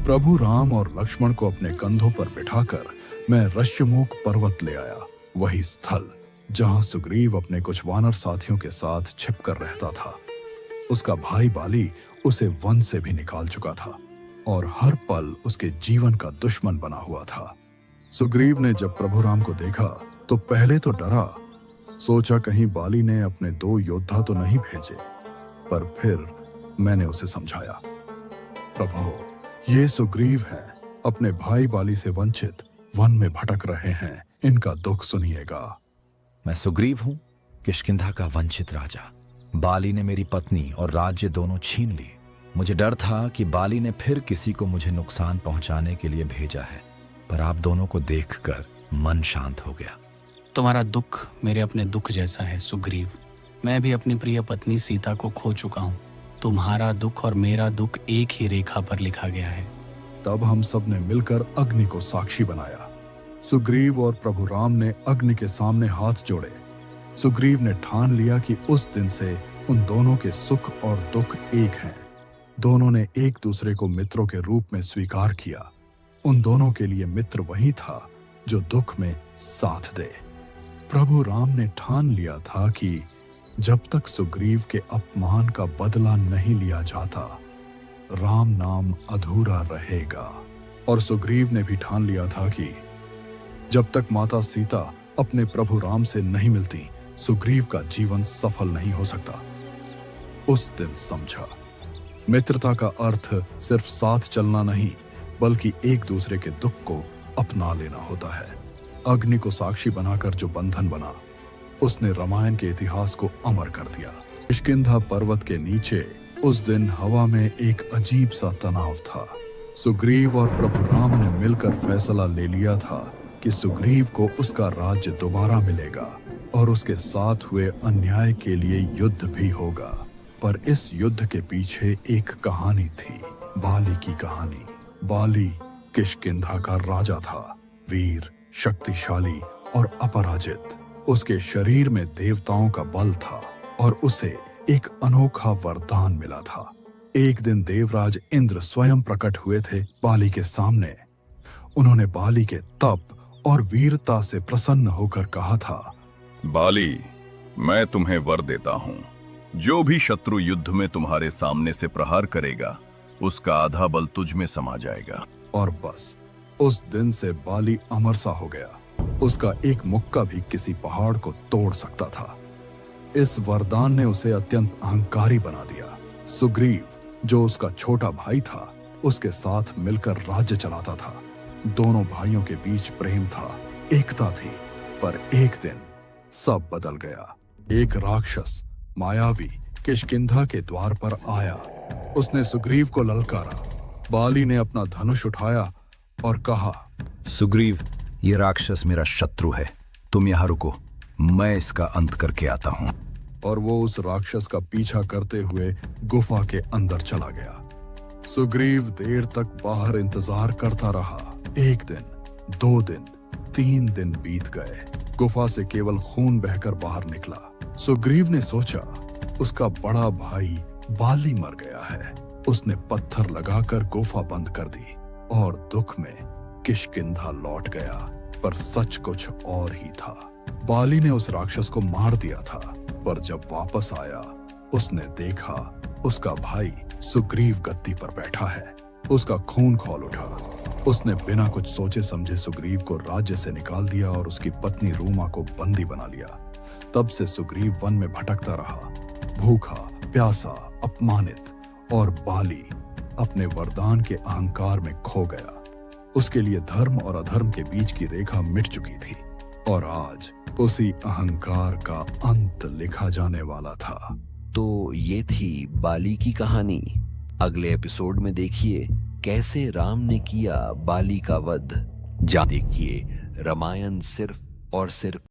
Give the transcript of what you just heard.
प्रभु राम और लक्ष्मण को अपने कंधों पर बिठाकर मैं ऋष्यमुख पर्वत ले आया, वही स्थल जहां सुग्रीव अपने कुछ वानर साथियों के साथ छिपकर रहता था। उसका भाई बाली उसे वन से भी निकाल चुका था और हर पल उसके जीवन का दुश्मन बना हुआ था। सुग्रीव ने जब प्रभु राम को देखा तो पहले तो डरा, सोचा कहीं बाली ने अपने 2 योद्धा तो नहीं भेजे, पर फिर मैंने उसे समझाया, प्रभु ये सुग्रीव हैं, अपने भाई बाली से वंचित वन में भटक रहे हैं, इनका दुख सुनिएगा। मैं सुग्रीव हूं, किष्किंधा का वंचित राजा। बाली ने मेरी पत्नी और राज्य दोनों छीन ली। मुझे डर था कि बाली ने फिर किसी को मुझे नुकसान पहुंचाने के लिए भेजा है, पर आप दोनों को देखकर मन शांत हो गया। तुम्हारा दुख मेरे अपने दुख जैसा है सुग्रीव। मैं भी अपनी प्रिय पत्नी सीता को खो चुका हूँ। तुम्हारा दुख और मेरा दुख एक ही रेखा पर लिखा गया है। तब हम सब ने मिलकर अग्नि को साक्षी बनाया। सुग्रीव और प्रभु राम ने अग्नि के सामने हाथ जोड़े। सुग्रीव ने ठान लिया कि उस दिन से उन दोनों के सुख और दुख एक हैं। दोनों ने एक दूसरे को मित्रों के रूप में स्वीकार किया। उन दोनों के लिए मित्र वही था जो दुख में साथ दे। प्रभु राम ने ठान लिया था कि जब तक सुग्रीव के अपमान का बदला नहीं लिया जाता, राम नाम अधूरा रहेगा। और सुग्रीव ने भी ठान लिया था कि जब तक माता सीता अपने प्रभु राम से नहीं मिलती, सुग्रीव का जीवन सफल नहीं हो सकता। उस दिन समझा, मित्रता का अर्थ सिर्फ साथ चलना नहीं, बल्कि एक दूसरे के दुख को अपना लेना होता है। अग्नि को साक्षी बनाकर जो बंधन बना, उसने रामायण के इतिहास को अमर कर दिया। किष्किंधा पर्वत के नीचे उस दिन हवा में एक अजीब सा तनाव था। सुग्रीव और प्रभु राम ने मिलकर फैसला ले लिया था कि सुग्रीव को उसका राज्य दोबारा मिलेगा और उसके साथ हुए अन्याय के लिए युद्ध भी होगा। पर इस युद्ध के पीछे एक कहानी थी, बाली की कहानी। बाली किष्किंधा का राजा था, वीर, शक्तिशाली और अपराजित। उसके शरीर में देवताओं का बल था और उसे एक अनोखा वरदान मिला था। एक दिन देवराज इंद्र स्वयं प्रकट हुए थे बाली के सामने। उन्होंने बाली के तप और वीरता से प्रसन्न होकर कहा था, बाली, मैं तुम्हें वर देता हूँ, जो भी शत्रु युद्ध में तुम्हारे सामने से प्रहार करेगा, उसका आधा बल तुझ में समा जाएगा। और बस उस दिन से बाली अमर सा हो गया। उसका एक मुक्का भी किसी पहाड़ को तोड़ सकता था। इस वरदान ने उसे अत्यंत अहंकारी बना दिया। सुग्रीव, जो उसका छोटा भाई था, उसके साथ मिलकर राज्य चलाता था। दोनों भाइयों के बीच प्रेम था, एकता थी। पर एक दिन सब बदल गया। एक राक्षस मायावी किष्किंधा के द्वार पर आया। उसने सुग्रीव को ललकारा। बाली ने अपना धनुष उठाया और कहा, सुग्रीव, ये राक्षस मेरा शत्रु है, तुम यहाँ रुको, मैं इसका अंत करके आता हूँ। और वो उस राक्षस का पीछा करते हुए गुफा के अंदर चला गया। सुग्रीव देर तक बाहर इंतजार करता रहा। 1 दिन, 2 दिन, 3 दिन बीत गए। गुफा से केवल खून बहकर बाहर निकला। सुग्रीव ने सोचा, उसका बड़ा भाई बाली मर गया है। उसने पत्थर लगाकर गुफा बंद कर दी और दुख में किष्किंधा लौट गया। पर सच कुछ और ही था। बाली ने उस राक्षस को मार दिया था, पर जब वापस आया, उसने देखा उसका भाई सुग्रीव गद्दी पर बैठा है। उसका खून खौल उठा। उसने बिना कुछ सोचे समझे सुग्रीव को राज्य से निकाल दिया और उसकी पत्नी रूमा को बंदी बना लिया। तब से सुग्रीव वन में भटकता रहा, भूखा, प्यासा, अपमानित। और बाली अपने वरदान के अहंकार में खो गया। उसके लिए धर्म और अधर्म के बीच की रेखा मिट चुकी थी और आज उसी अहंकार का अंत लिखा जाने वाला था। तो ये थी बाली की कहानी। अगले एपिसोड में देखिए कैसे राम ने किया बाली का वध। जा देखिए रामायण सिर्फ और सिर्फ